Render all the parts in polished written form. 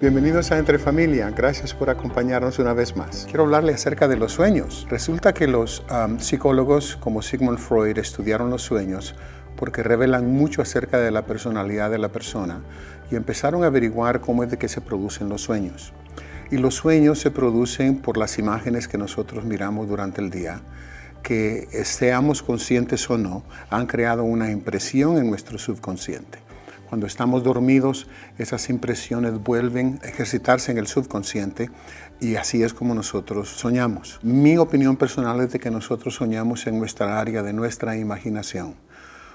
Bienvenidos a Entre Familia, gracias por acompañarnos una vez más. Quiero hablarle acerca de los sueños. Resulta que los psicólogos como Sigmund Freud estudiaron los sueños porque revelan mucho acerca de la personalidad de la persona y empezaron a averiguar cómo es de que se producen los sueños. Y los sueños se producen por las imágenes que nosotros miramos durante el día, que seamos conscientes o no, han creado una impresión en nuestro subconsciente. Cuando estamos dormidos, esas impresiones vuelven a ejercitarse en el subconsciente y así es como nosotros soñamos. Mi opinión personal es de que nosotros soñamos en nuestra área de nuestra imaginación.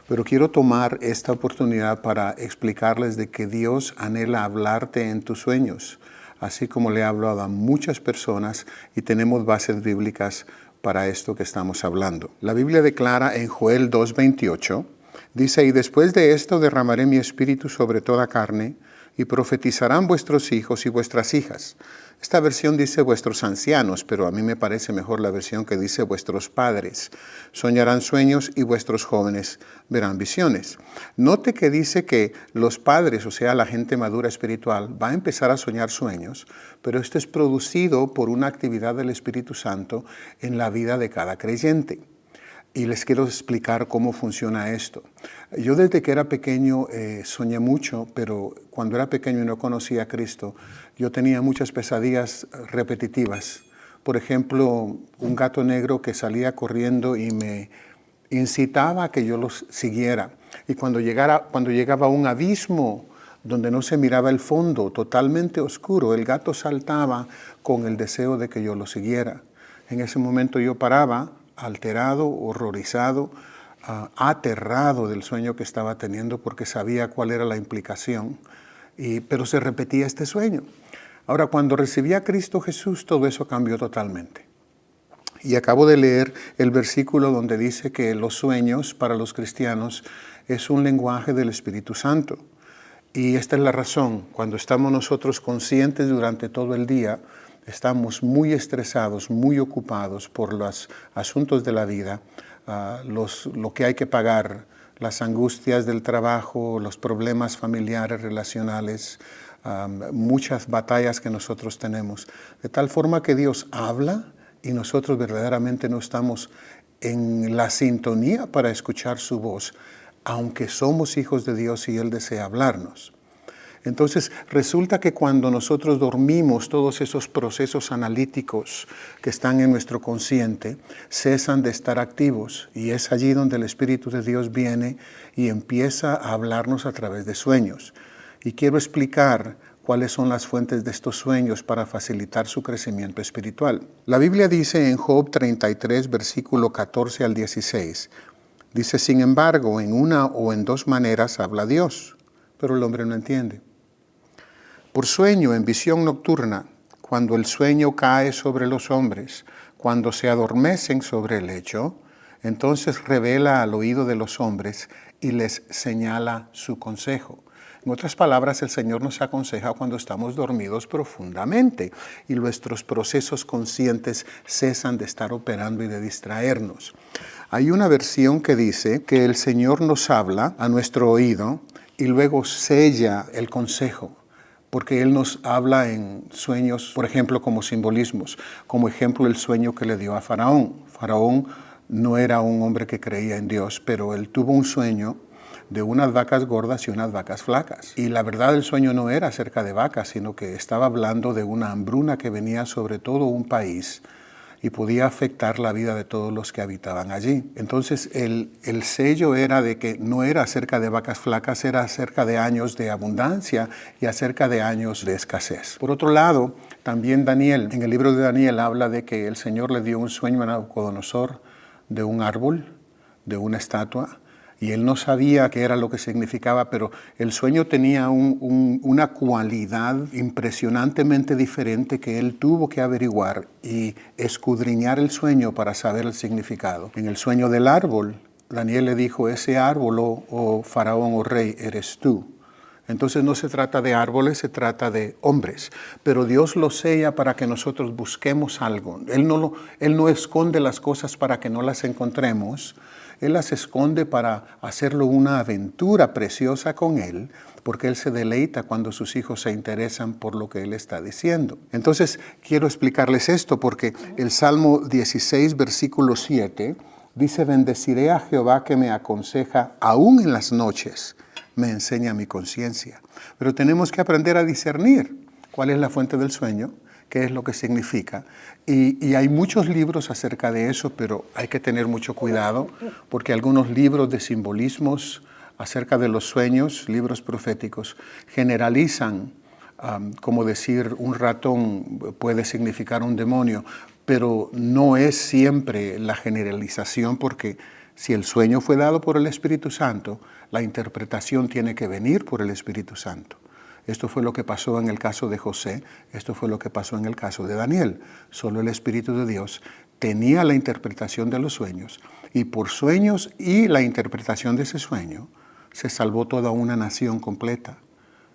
Pero quiero tomar esta oportunidad para explicarles de que Dios anhela hablarte en tus sueños, así como le ha hablado a muchas personas y tenemos bases bíblicas para esto que estamos hablando. La Biblia declara en Joel 2:28, dice, y después de esto derramaré mi espíritu sobre toda carne, y profetizarán vuestros hijos y vuestras hijas. Esta versión dice vuestros ancianos, pero a mí me parece mejor la versión que dice vuestros padres. Soñarán sueños y vuestros jóvenes verán visiones. Note que dice que los padres, o sea, la gente madura espiritual, va a empezar a soñar sueños, pero esto es producido por una actividad del Espíritu Santo en la vida de cada creyente. Y les quiero explicar cómo funciona esto. Yo desde que era pequeño soñé mucho, pero cuando era pequeño y no conocía a Cristo, yo tenía muchas pesadillas repetitivas. Por ejemplo, un gato negro que salía corriendo y me incitaba a que yo los siguiera. Y cuando llegaba a un abismo donde no se miraba el fondo, totalmente oscuro, el gato saltaba con el deseo de que yo lo siguiera. En ese momento yo paraba, alterado, horrorizado, aterrado del sueño que estaba teniendo porque sabía cuál era la implicación, pero se repetía este sueño. Ahora, cuando recibí a Cristo Jesús, todo eso cambió totalmente. Y acabo de leer el versículo donde dice que los sueños para los cristianos es un lenguaje del Espíritu Santo. Y esta es la razón, cuando estamos nosotros conscientes durante todo el día, estamos muy estresados, muy ocupados por los asuntos de la vida, lo que hay que pagar, las angustias del trabajo, los problemas familiares, relacionales, muchas batallas que nosotros tenemos. De tal forma que Dios habla y nosotros verdaderamente no estamos en la sintonía para escuchar su voz, aunque somos hijos de Dios y Él desea hablarnos. Entonces, resulta que cuando nosotros dormimos, todos esos procesos analíticos que están en nuestro consciente cesan de estar activos. Y es allí donde el Espíritu de Dios viene y empieza a hablarnos a través de sueños. Y quiero explicar cuáles son las fuentes de estos sueños para facilitar su crecimiento espiritual. La Biblia dice en Job 33, versículo 14 al 16, dice, sin embargo, en una o en dos maneras habla Dios, pero el hombre no entiende. Por sueño, en visión nocturna, cuando el sueño cae sobre los hombres, cuando se adormecen sobre el lecho, entonces revela al oído de los hombres y les señala su consejo. En otras palabras, el Señor nos aconseja cuando estamos dormidos profundamente y nuestros procesos conscientes cesan de estar operando y de distraernos. Hay una versión que dice que el Señor nos habla a nuestro oído y luego sella el consejo, porque Él nos habla en sueños, por ejemplo, como simbolismos. Como ejemplo, el sueño que le dio a Faraón. Faraón no era un hombre que creía en Dios, pero él tuvo un sueño de unas vacas gordas y unas vacas flacas. Y la verdad, el sueño no era acerca de vacas, sino que estaba hablando de una hambruna que venía sobre todo un país y podía afectar la vida de todos los que habitaban allí. Entonces el sello era de que no era acerca de vacas flacas, era acerca de años de abundancia y acerca de años de escasez. Por otro lado, también Daniel, en el libro de Daniel habla de que el Señor le dio un sueño a Nabucodonosor de un árbol, de una estatua, y él no sabía qué era lo que significaba, pero el sueño tenía una cualidad impresionantemente diferente que él tuvo que averiguar y escudriñar el sueño para saber el significado. En el sueño del árbol, Daniel le dijo, ese árbol, oh faraón o rey, eres tú. Entonces no se trata de árboles, se trata de hombres. Pero Dios lo sella para que nosotros busquemos algo. Él no esconde las cosas para que no las encontremos. Él las esconde para hacerlo una aventura preciosa con Él, porque Él se deleita cuando sus hijos se interesan por lo que Él está diciendo. Entonces, quiero explicarles esto porque el Salmo 16, versículo 7, dice, bendeciré a Jehová que me aconseja aún en las noches, me enseña mi conciencia. Pero tenemos que aprender a discernir cuál es la fuente del sueño, qué es lo que significa. Y hay muchos libros acerca de eso, pero hay que tener mucho cuidado porque algunos libros de simbolismos acerca de los sueños, libros proféticos, generalizan, como decir un ratón puede significar un demonio, pero no es siempre la generalización porque si el sueño fue dado por el Espíritu Santo, la interpretación tiene que venir por el Espíritu Santo. Esto fue lo que pasó en el caso de José, esto fue lo que pasó en el caso de Daniel. Solo el Espíritu de Dios tenía la interpretación de los sueños y por sueños y la interpretación de ese sueño se salvó toda una nación completa.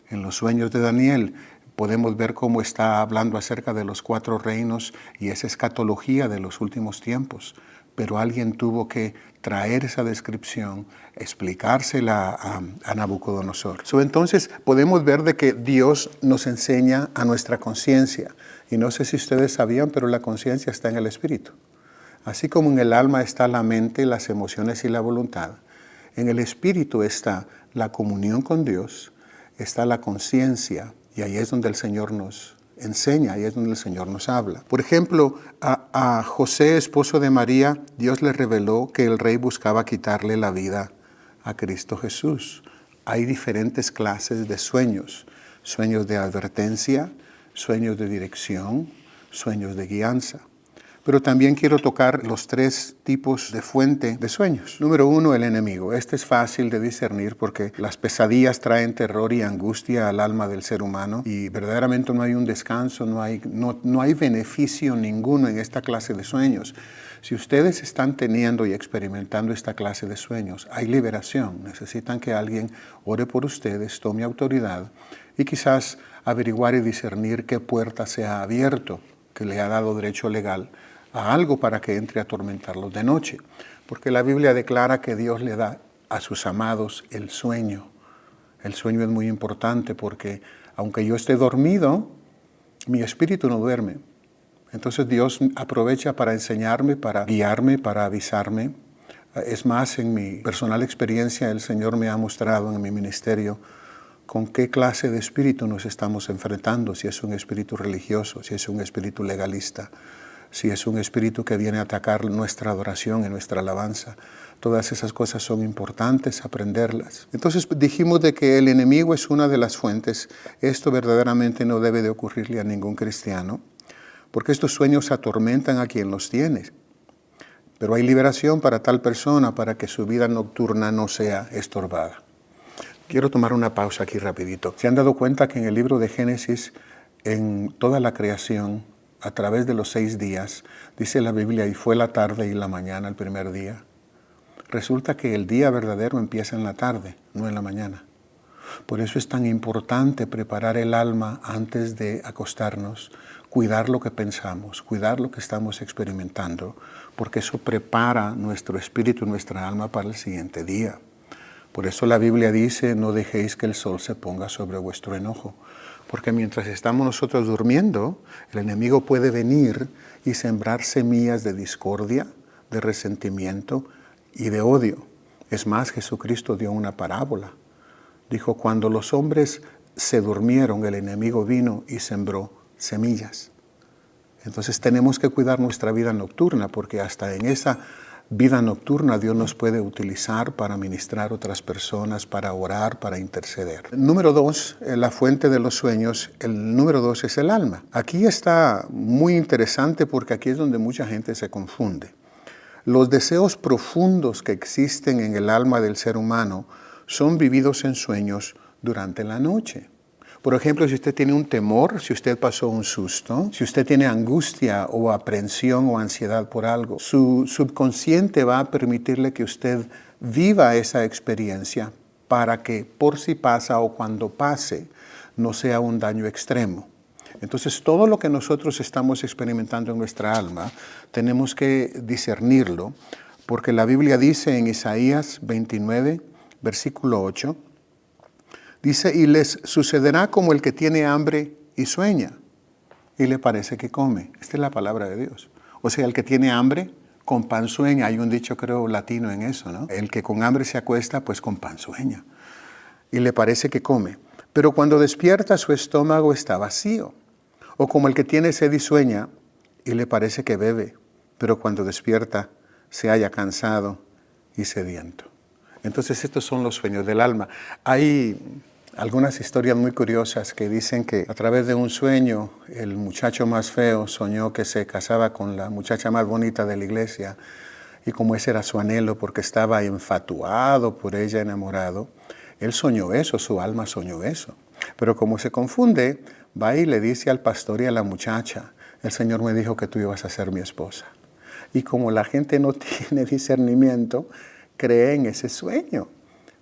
En los sueños de Daniel podemos ver cómo está hablando acerca de los 4 reinos y esa escatología de los últimos tiempos. Pero alguien tuvo que traer esa descripción, explicársela a Nabucodonosor. Entonces podemos ver de que Dios nos enseña a nuestra conciencia. Y no sé si ustedes sabían, pero la conciencia está en el espíritu. Así como en el alma está la mente, las emociones y la voluntad, en el espíritu está la comunión con Dios, está la conciencia, y ahí es donde el Señor nos enseña, ahí es donde el Señor nos habla. Por ejemplo, a José, esposo de María, Dios le reveló que el rey buscaba quitarle la vida a Cristo Jesús. Hay diferentes clases de sueños. Sueños de advertencia, sueños de dirección, sueños de guianza. Pero también quiero tocar los 3 tipos de fuente de sueños. Número 1, el enemigo. Este es fácil de discernir porque las pesadillas traen terror y angustia al alma del ser humano y verdaderamente no hay un descanso, no hay beneficio ninguno en esta clase de sueños. Si ustedes están teniendo y experimentando esta clase de sueños, hay liberación. Necesitan que alguien ore por ustedes, tome autoridad y quizás averiguar y discernir qué puerta se ha abierto, que le ha dado derecho legal a algo para que entre a atormentarlos de noche. Porque la Biblia declara que Dios le da a sus amados el sueño. El sueño es muy importante porque aunque yo esté dormido, mi espíritu no duerme. Entonces Dios aprovecha para enseñarme, para guiarme, para avisarme. Es más, en mi personal experiencia el Señor me ha mostrado en mi ministerio con qué clase de espíritu nos estamos enfrentando, si es un espíritu religioso, si es un espíritu legalista, si es un espíritu que viene a atacar nuestra adoración y nuestra alabanza. Todas esas cosas son importantes aprenderlas. Entonces dijimos de que el enemigo es una de las fuentes. Esto verdaderamente no debe de ocurrirle a ningún cristiano, porque estos sueños atormentan a quien los tiene. Pero hay liberación para tal persona para que su vida nocturna no sea estorbada. Quiero tomar una pausa aquí rapidito. ¿Se han dado cuenta que en el libro de Génesis, en toda la creación, a través de los 6 días, dice la Biblia, y fue la tarde y la mañana el primer día? Resulta que el día verdadero empieza en la tarde, no en la mañana. Por eso es tan importante preparar el alma antes de acostarnos, cuidar lo que pensamos, cuidar lo que estamos experimentando, porque eso prepara nuestro espíritu, nuestra alma para el siguiente día. Por eso la Biblia dice, no dejéis que el sol se ponga sobre vuestro enojo. Porque mientras estamos nosotros durmiendo, el enemigo puede venir y sembrar semillas de discordia, de resentimiento y de odio. Es más, Jesucristo dio una parábola. Dijo, cuando los hombres se durmieron, el enemigo vino y sembró semillas. Entonces tenemos que cuidar nuestra vida nocturna, porque hasta en esa vida nocturna Dios nos puede utilizar para ministrar a otras personas, para orar, para interceder. Número 2, la fuente de los sueños. El número 2 es el alma. Aquí está muy interesante porque aquí es donde mucha gente se confunde. Los deseos profundos que existen en el alma del ser humano son vividos en sueños durante la noche. Por ejemplo, si usted tiene un temor, si usted pasó un susto, si usted tiene angustia o aprensión o ansiedad por algo, su subconsciente va a permitirle que usted viva esa experiencia para que por si pasa o cuando pase no sea un daño extremo. Entonces, todo lo que nosotros estamos experimentando en nuestra alma, tenemos que discernirlo Porque la Biblia dice en Isaías 29, versículo 8, dice, y les sucederá como el que tiene hambre y sueña, y le parece que come. Esta es la palabra de Dios. O sea, el que tiene hambre, con pan sueña. Hay un dicho, creo, latino en eso, ¿no? El que con hambre se acuesta, pues con pan sueña. Y le parece que come. Pero cuando despierta, su estómago está vacío. O como el que tiene sed y sueña, y le parece que bebe. Pero cuando despierta, se halla cansado y sediento. Entonces, estos son los sueños del alma. Hay algunas historias muy curiosas que dicen que a través de un sueño, el muchacho más feo soñó que se casaba con la muchacha más bonita de la iglesia, y como ese era su anhelo porque estaba enfatuado por ella, enamorado, él soñó eso, su alma soñó eso. Pero como se confunde, va y le dice al pastor y a la muchacha, el Señor me dijo que tú ibas a ser mi esposa. Y como la gente no tiene discernimiento, cree en ese sueño.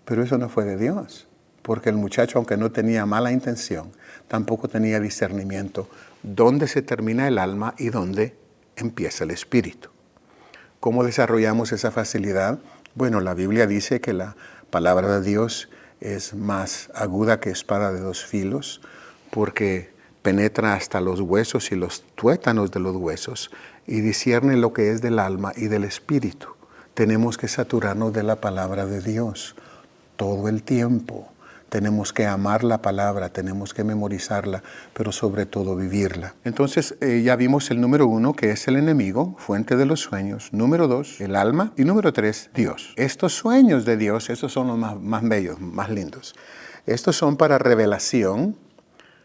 Pero eso no fue de Dios. Porque el muchacho, aunque no tenía mala intención, tampoco tenía discernimiento dónde se termina el alma y dónde empieza el espíritu. ¿Cómo desarrollamos esa facilidad? Bueno, la Biblia dice que la palabra de Dios es más aguda que espada de dos filos, porque penetra hasta los huesos y los tuétanos de los huesos y discierne lo que es del alma y del espíritu. Tenemos que saturarnos de la palabra de Dios todo el tiempo. Tenemos que amar la palabra, tenemos que memorizarla, pero sobre todo vivirla. Entonces ya vimos el número 1, que es el enemigo, fuente de los sueños. Número 2, el alma. Y número 3, Dios. Estos sueños de Dios, estos son los más bellos, más lindos. Estos son para revelación,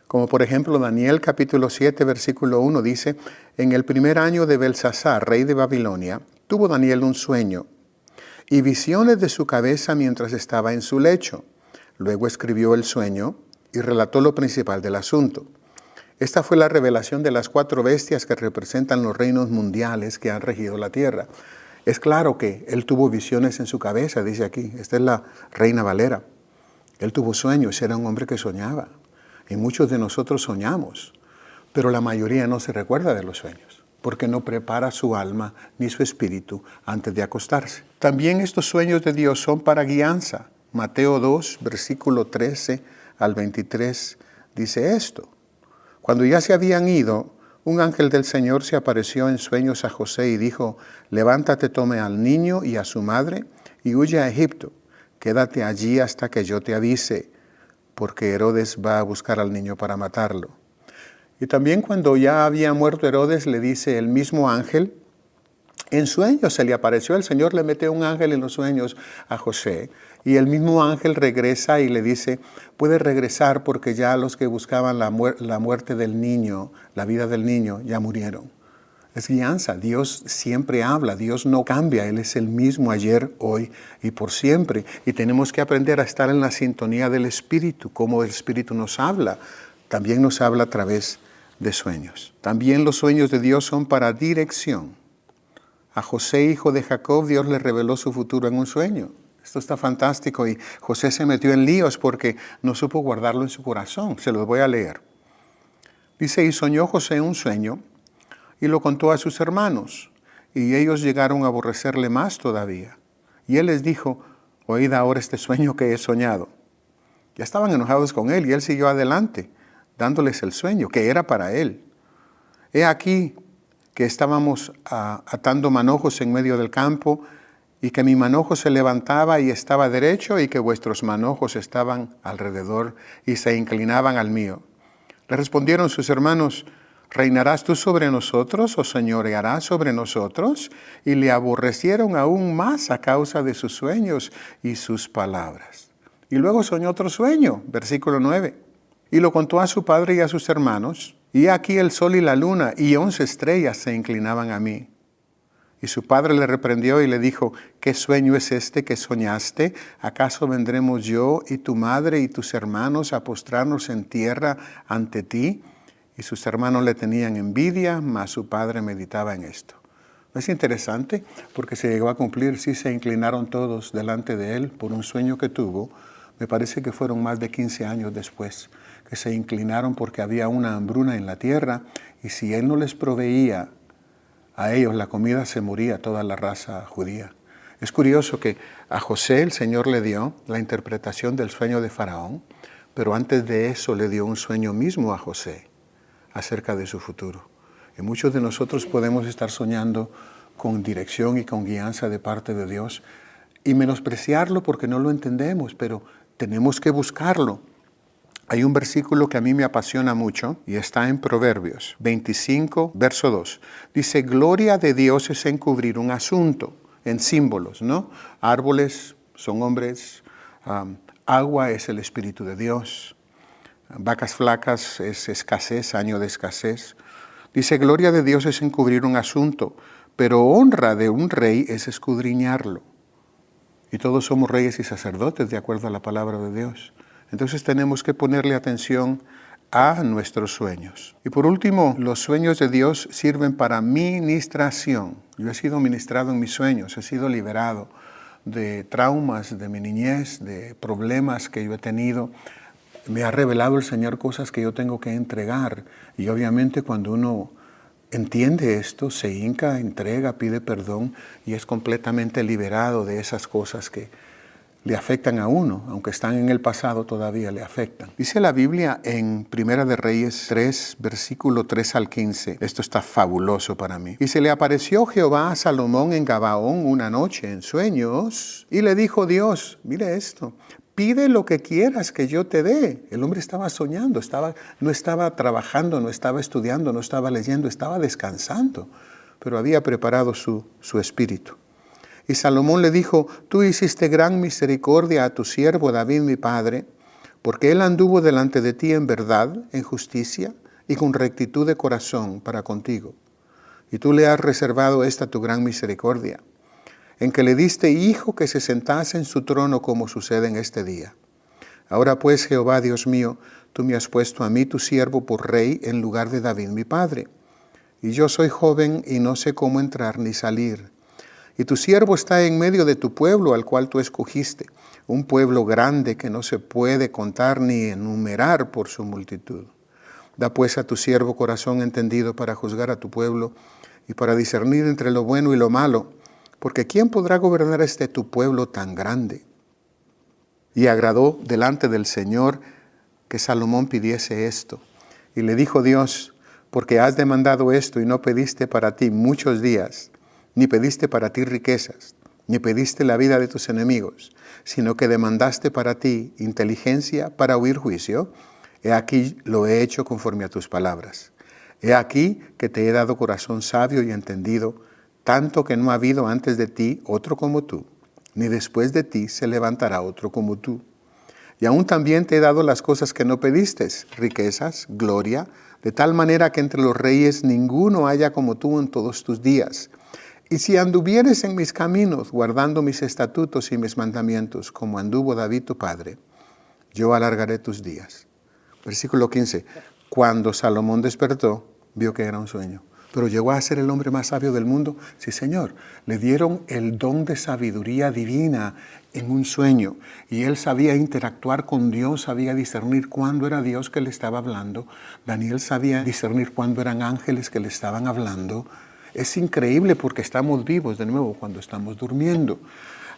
como por ejemplo Daniel capítulo 7, versículo 1 dice, en el primer año de Belsasar, rey de Babilonia, tuvo Daniel un sueño y visiones de su cabeza mientras estaba en su lecho. Luego escribió el sueño y relató lo principal del asunto. Esta fue la revelación de las 4 bestias que representan los reinos mundiales que han regido la tierra. Es claro que él tuvo visiones en su cabeza, dice aquí. Esta es la Reina Valera. Él tuvo sueños, era un hombre que soñaba. Y muchos de nosotros soñamos, pero la mayoría no se recuerda de los sueños, porque no prepara su alma ni su espíritu antes de acostarse. También estos sueños de Dios son para guianza. Mateo 2, versículo 13 al 23, dice esto. Cuando ya se habían ido, un ángel del Señor se apareció en sueños a José y dijo, levántate, tome al niño y a su madre y huye a Egipto. Quédate allí hasta que yo te avise, porque Herodes va a buscar al niño para matarlo. Y también cuando ya había muerto Herodes, le dice el mismo ángel, en sueños se le apareció, el Señor le metió un ángel en los sueños a José. Y el mismo ángel regresa y le dice, puede regresar porque ya los que buscaban la muerte del niño, la vida del niño, ya murieron. Es guianza, Dios siempre habla, Dios no cambia, Él es el mismo ayer, hoy y por siempre. Y tenemos que aprender a estar en la sintonía del Espíritu, como el Espíritu nos habla. También nos habla a través de sueños. También los sueños de Dios son para dirección. A José, hijo de Jacob, Dios le reveló su futuro en un sueño. Esto está fantástico y José se metió en líos porque no supo guardarlo en su corazón. Se los voy a leer. Dice, y soñó José un sueño y lo contó a sus hermanos y ellos llegaron a aborrecerle más todavía. Y él les dijo, oíd ahora este sueño que he soñado. Ya estaban enojados con él y él siguió adelante, dándoles el sueño que era para él. He aquí que estábamos atando manojos en medio del campo y que mi manojo se levantaba y estaba derecho y que vuestros manojos estaban alrededor y se inclinaban al mío. Le respondieron sus hermanos, ¿reinarás tú sobre nosotros o señorearás sobre nosotros? Y le aborrecieron aún más a causa de sus sueños y sus palabras. Y luego soñó otro sueño, versículo 9. Y lo contó a su padre y a sus hermanos. Y aquí el sol y la luna y 11 estrellas se inclinaban a mí. Y su padre le reprendió y le dijo, ¿qué sueño es este que soñaste? ¿Acaso vendremos yo y tu madre y tus hermanos a postrarnos en tierra ante ti? Y sus hermanos le tenían envidia, mas su padre meditaba en esto. Es interesante porque se llegó a cumplir, sí se inclinaron todos delante de él por un sueño que tuvo. Me parece que fueron más de 15 años después que se inclinaron porque había una hambruna en la tierra y si él no les proveía a ellos la comida, se moría toda la raza judía. Es curioso que a José el Señor le dio la interpretación del sueño de Faraón, pero antes de eso le dio un sueño mismo a José acerca de su futuro. Y muchos de nosotros podemos estar soñando con dirección y con guianza de parte de Dios y menospreciarlo porque no lo entendemos, pero tenemos que buscarlo. Hay un versículo que a mí me apasiona mucho y está en Proverbios 25, verso 2. Dice, gloria de Dios es encubrir un asunto, en símbolos, ¿no? Árboles son hombres, agua es el Espíritu de Dios, vacas flacas es escasez, año de escasez. Dice, gloria de Dios es encubrir un asunto, pero honra de un rey es escudriñarlo. Y todos somos reyes y sacerdotes de acuerdo a la palabra de Dios. Entonces tenemos que ponerle atención a nuestros sueños. Y por último, los sueños de Dios sirven para ministración. Yo he sido ministrado en mis sueños, he sido liberado de traumas de mi niñez, de problemas que yo he tenido. Me ha revelado el Señor cosas que yo tengo que entregar. Y obviamente cuando uno entiende esto, se hinca, entrega, pide perdón y es completamente liberado de esas cosas que le afectan a uno, aunque están en el pasado todavía le afectan. Dice la Biblia en Primera de Reyes 3, versículo 3 al 15. Esto está fabuloso para mí. Dice, le apareció Jehová a Salomón en Gabaón una noche en sueños y le dijo Dios, mire esto, pide lo que quieras que yo te dé. El hombre estaba soñando, no estaba trabajando, no estaba estudiando, no estaba leyendo, estaba descansando, pero había preparado su espíritu. Y Salomón le dijo, tú hiciste gran misericordia a tu siervo David mi padre, porque él anduvo delante de ti en verdad, en justicia y con rectitud de corazón para contigo. Y tú le has reservado esta tu gran misericordia, en que le diste hijo que se sentase en su trono como sucede en este día. Ahora pues, Jehová Dios mío, tú me has puesto a mí tu siervo por rey en lugar de David mi padre. Y yo soy joven y no sé cómo entrar ni salir. Y tu siervo está en medio de tu pueblo al cual tú escogiste, un pueblo grande que no se puede contar ni enumerar por su multitud. Da pues a tu siervo corazón entendido para juzgar a tu pueblo y para discernir entre lo bueno y lo malo, porque ¿quién podrá gobernar tu pueblo tan grande? Y agradó delante del Señor que Salomón pidiese esto. Y le dijo Dios, porque has demandado esto y no pediste para ti muchos días, ni pediste para ti riquezas, ni pediste la vida de tus enemigos, sino que demandaste para ti inteligencia para oír juicio, he aquí lo he hecho conforme a tus palabras. He aquí que te he dado corazón sabio y entendido, tanto que no ha habido antes de ti otro como tú, ni después de ti se levantará otro como tú. Y aún también te he dado las cosas que no pediste, riquezas, gloria, de tal manera que entre los reyes ninguno haya como tú en todos tus días. Y si anduvieres en mis caminos, guardando mis estatutos y mis mandamientos, como anduvo David tu padre, yo alargaré tus días. Versículo 15. Cuando Salomón despertó, vio que era un sueño. Pero llegó a ser el hombre más sabio del mundo. Sí, Señor. Le dieron el don de sabiduría divina en un sueño. Y él sabía interactuar con Dios, sabía discernir cuándo era Dios que le estaba hablando. Daniel sabía discernir cuándo eran ángeles que le estaban hablando. Es increíble porque estamos vivos de nuevo cuando estamos durmiendo.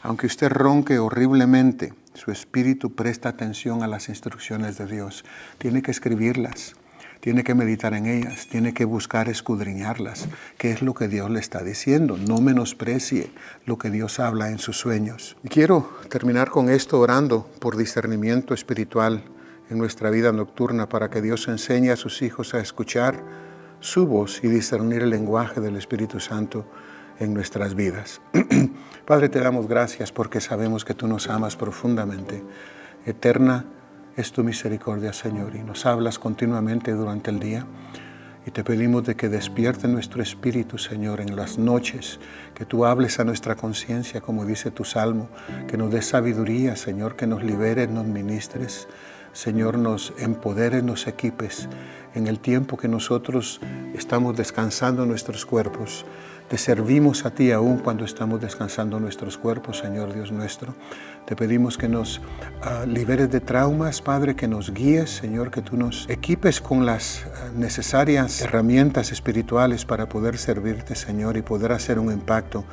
Aunque usted ronque horriblemente, su espíritu presta atención a las instrucciones de Dios. Tiene que escribirlas, tiene que meditar en ellas, tiene que buscar escudriñarlas. ¿Qué es lo que Dios le está diciendo? No menosprecie lo que Dios habla en sus sueños. Y quiero terminar con esto orando por discernimiento espiritual en nuestra vida nocturna para que Dios enseñe a sus hijos a escuchar su voz y discernir el lenguaje del Espíritu Santo en nuestras vidas. Padre, te damos gracias porque sabemos que tú nos amas profundamente. Eterna es tu misericordia, Señor, y nos hablas continuamente durante el día. Y te pedimos de que despierte nuestro espíritu, Señor, en las noches, que tú hables a nuestra conciencia, como dice tu Salmo, que nos des sabiduría, Señor, que nos liberes, nos ministres. Señor, nos empoderes, nos equipes en el tiempo que nosotros estamos descansando nuestros cuerpos. Te servimos a ti aún cuando estamos descansando nuestros cuerpos, Señor Dios nuestro. Te pedimos que nos liberes de traumas, Padre, que nos guíes, Señor, que tú nos equipes con las necesarias herramientas espirituales para poder servirte, Señor, y poder hacer un impacto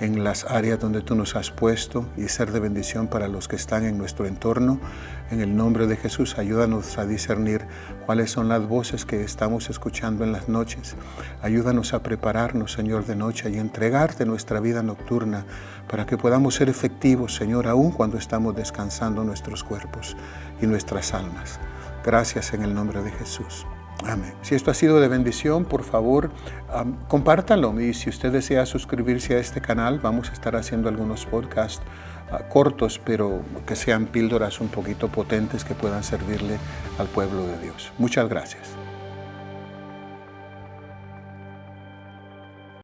en las áreas donde tú nos has puesto y ser de bendición para los que están en nuestro entorno. En el nombre de Jesús, ayúdanos a discernir cuáles son las voces que estamos escuchando en las noches. Ayúdanos a prepararnos, Señor, de noche y entregarte nuestra vida nocturna para que podamos ser efectivos, Señor, aún cuando estamos descansando nuestros cuerpos y nuestras almas. Gracias en el nombre de Jesús. Amén. Si esto ha sido de bendición, por favor, compártalo. Y si usted desea suscribirse a este canal, vamos a estar haciendo algunos podcasts cortos, pero que sean píldoras un poquito potentes que puedan servirle al pueblo de Dios. Muchas gracias.